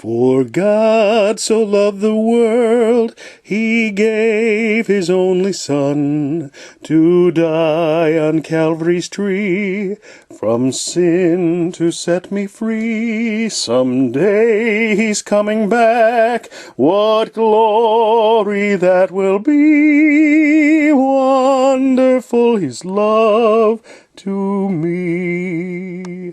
For God so loved the world, he gave his only Son to die on Calvary's tree, from sin to set me free. Someday he's coming back, what glory that will be! Wonderful his love to me.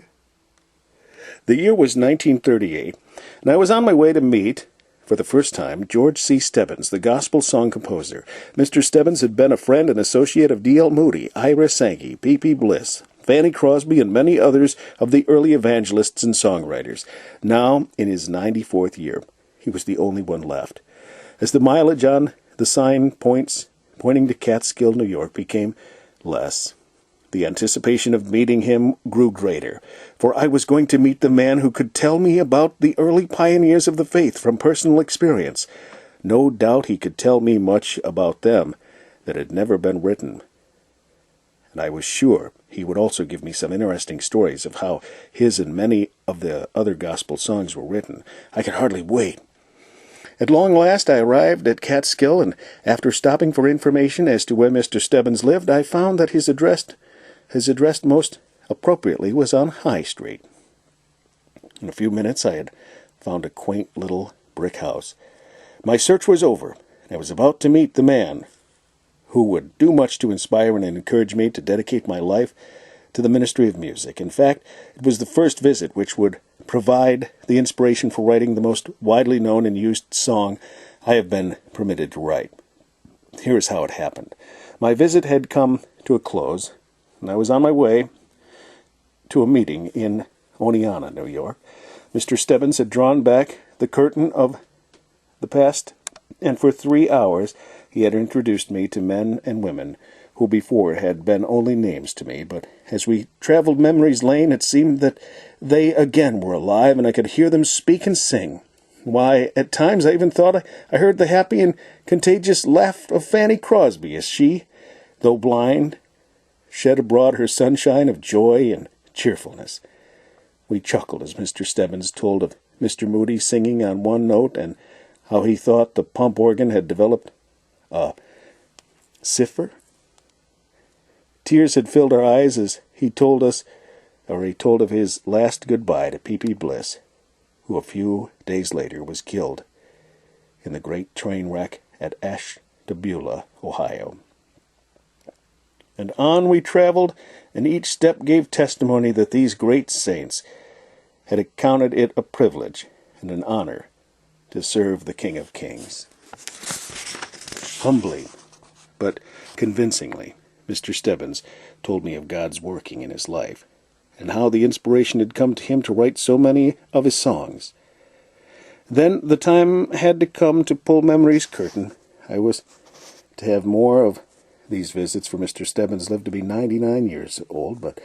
The year was 1938, and I was on my way to meet, for the first time, George C. Stebbins, the gospel song composer. Mr. Stebbins had been a friend and associate of D.L. Moody, Ira Sankey, P.P. Bliss, Fanny Crosby, and many others of the early evangelists and songwriters. Now, in his 94th year, he was the only one left. As the mileage on the sign pointing to Catskill, New York, became less, the anticipation of meeting him grew greater, for I was going to meet the man who could tell me about the early pioneers of the faith from personal experience. No doubt he could tell me much about them that had never been written. And I was sure he would also give me some interesting stories of how his and many of the other gospel songs were written. I could hardly wait. At long last I arrived at Catskill, and after stopping for information as to where Mr. Stebbins lived, I found that his address most appropriately was on High Street. In a few minutes I had found a quaint little brick house. My search was over, and I was about to meet the man who would do much to inspire and encourage me to dedicate my life to the ministry of music. In fact, it was the first visit which would provide the inspiration for writing the most widely known and used song I have been permitted to write. Here is how it happened. My visit had come to a close, and I was on my way to a meeting in Oneonta, New York. Mr. Stebbins had drawn back the curtain of the past, and for 3 hours he had introduced me to men and women who before had been only names to me. But as we traveled memory's lane, it seemed that they again were alive, and I could hear them speak and sing. Why, at times I even thought I heard the happy and contagious laugh of Fanny Crosby as she, though blind, shed abroad her sunshine of joy and cheerfulness. We chuckled as Mr. Stebbins told of Mr. Moody singing on one note, and how he thought the pump organ had developed a cipher. Tears had filled our eyes as he told of his last goodbye to P.P. Bliss, who a few days later was killed in the great train wreck at Ashtabula, Ohio. And on we traveled, and each step gave testimony that these great saints had accounted it a privilege and an honor to serve the King of Kings. Humbly, but convincingly, Mr. Stebbins told me of God's working in his life, and how the inspiration had come to him to write so many of his songs. Then the time had to come to pull memory's curtain. I was to have more of these visits, for Mr. Stebbins lived to be 99 years old, but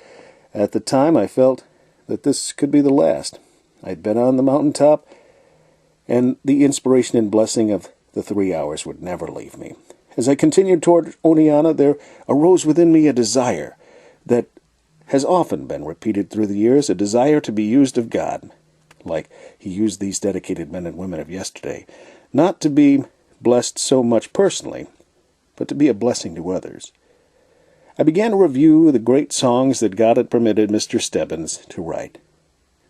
at the time I felt that this could be the last. I'd been on the mountaintop, and the inspiration and blessing of the 3 hours would never leave me. As I continued toward Oneonta, there arose within me a desire that has often been repeated through the years, a desire to be used of God, like he used these dedicated men and women of yesterday, not to be blessed so much personally, but to be a blessing to others. I began to review the great songs that God had permitted Mr. Stebbins to write.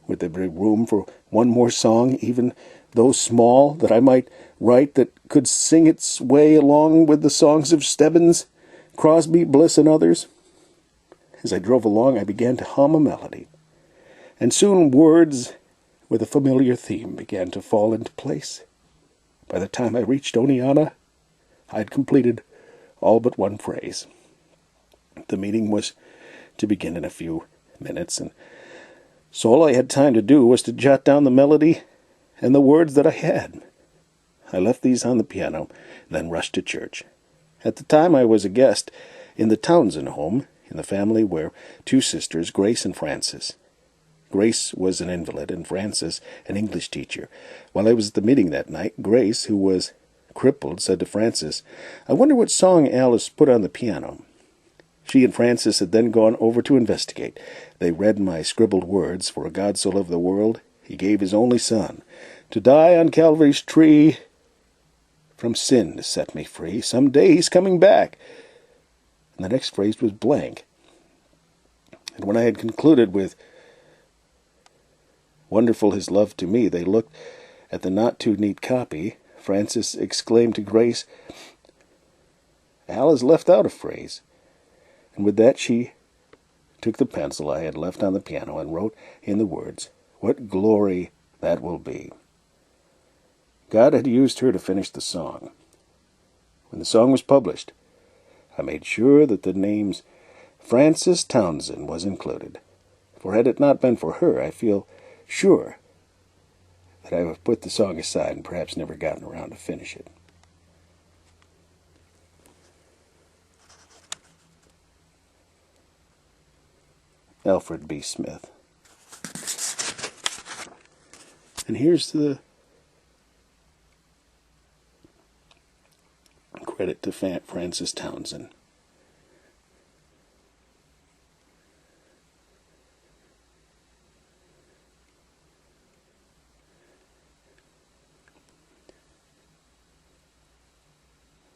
Would there be room for one more song, even though small, that I might write that could sing its way along with the songs of Stebbins, Crosby, Bliss, and others? As I drove along, I began to hum a melody, and soon words with a familiar theme began to fall into place. By the time I reached Oneonta, I had completed all but one phrase. The meeting was to begin in a few minutes, and so all I had time to do was to jot down the melody and the words that I had. I left these on the piano, then rushed to church. At the time I was a guest in the Townsend home, in the family were 2 sisters, Grace and Frances. Grace was an invalid, and Frances an English teacher. While I was at the meeting that night, Grace, who was crippled, said to Frances, "I wonder what song Alice put on the piano." She and Frances had then gone over to investigate. They read my scribbled words, "For God so loved the world, he gave his only Son, to die on Calvary's tree, from sin to set me free. Someday he's coming back. And the next phrase was blank. And when I had concluded with, wonderful his love to me, they looked at the not-too-neat copy. Frances exclaimed to Grace, Al has left out a phrase. And with that she took the pencil I had left on the piano and wrote in the words, what glory that will be. God had used her to finish the song. When the song was published, I made sure that the names Frances Townsend was included. For had it not been for her, I feel sure that I would have put the song aside and perhaps never gotten around to finish it. Alfred B. Smith. And here's the credit to Frances Townsend.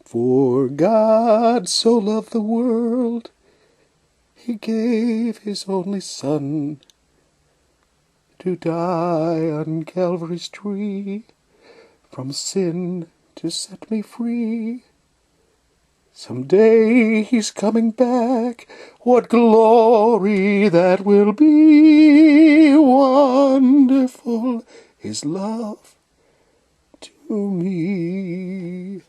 For God so loved the world, he gave his only Son to die on Calvary's tree, from sin to set me free. Someday he's coming back, what glory that will be. Wonderful his love to me.